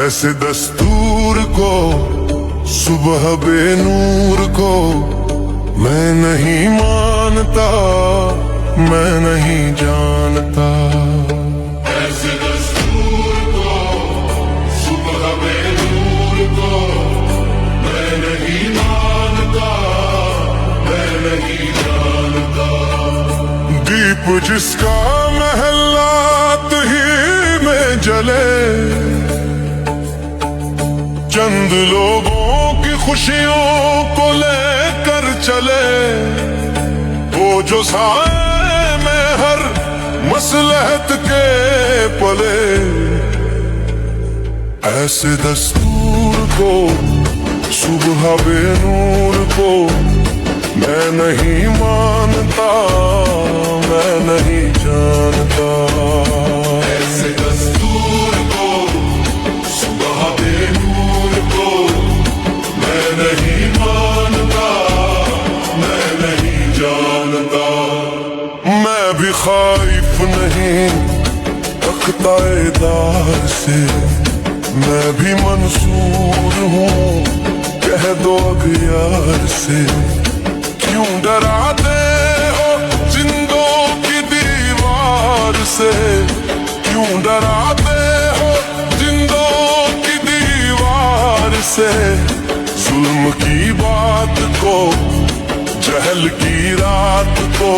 ऐसे दस्तूर को, सुबह बेनूर को मैं नहीं मानता, मैं नहीं जानता। ऐसे दस्तूर को, सुबह बेनूर को मैं नहीं मानता, मैं नहीं जानता। दीप जिसका महलात ही में जले, चंद लोगों की खुशियों को लेकर चले, वो जो साए में हर मसलहत के पले। ऐसे दस्तूर को, सुबह बेनूर को मैं नहीं मानता, मैं नहीं जानता। ऐसे दस्तूर को, सुबह बेनूर को मैं नहीं मानता, मैं नहीं जानता। मैं भी खाइफ नहीं तख्ताएदार से, मैं भी मंसूर हूँ कह दो अगियार से। क्यों डराते हो जिंदों की दीवार से, क्यों डराते हो जिंदों की दीवार से। जुल्म की बात को, जहल की रात को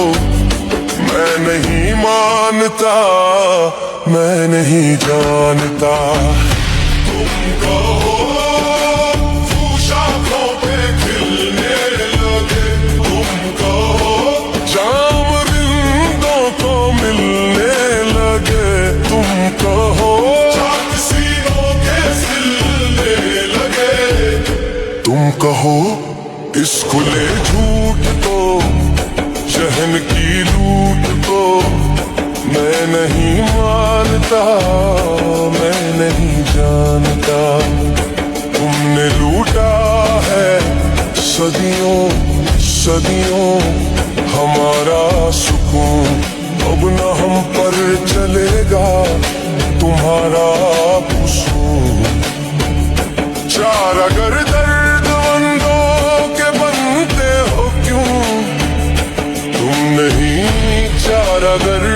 मैं नहीं मानता, मैं नहीं जानता। तुम कहो शाखों पे खिलने लगे, तुम कहो जाम रिंदों को मिलने लगे, तुम कहो चाक सीनों के सिलने लगे, तुम कहो इस खुले झूठ को, शहन की लूट को मैं नहीं मानता, मैं नहीं जानता। तुमने लूटा है सदियों सदियों हमारा सुकून, अब न हम पर चलेगा तुम्हारा कुसून। चार अगर दर्दमंदों के बनते हो क्यों, तुम नहीं चार अगर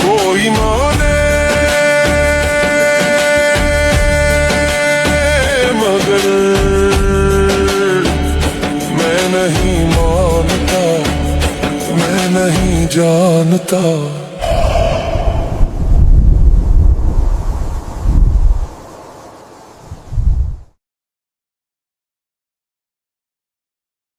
कोई माने मगर मैं नहीं मानता, मैं नहीं जानता।